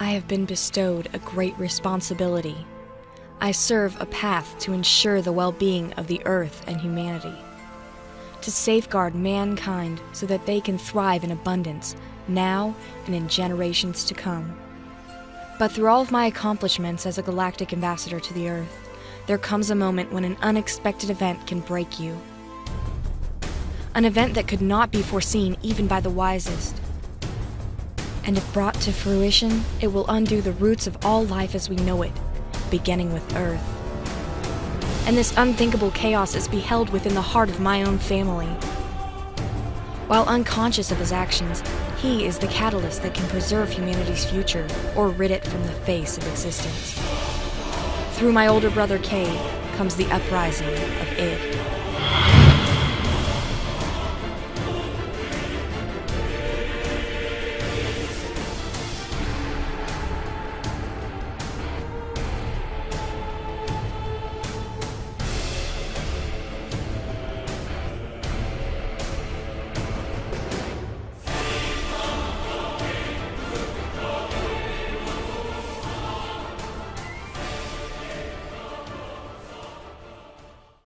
I have been bestowed a great responsibility. I serve a path to ensure the well-being of the Earth and humanity, to safeguard mankind so that they can thrive in abundance, now and in generations to come. But through all of my accomplishments as a galactic ambassador to the Earth, there comes a moment when an unexpected event can break you. An event that could not be foreseen even by the wisest. And if brought to fruition, it will undo the roots of all life as we know it, beginning with Earth. And this unthinkable chaos is beheld within the heart of my own family. While unconscious of his actions, he is the catalyst that can preserve humanity's future, or rid it from the face of existence. Through my older brother Cade comes the uprising of id.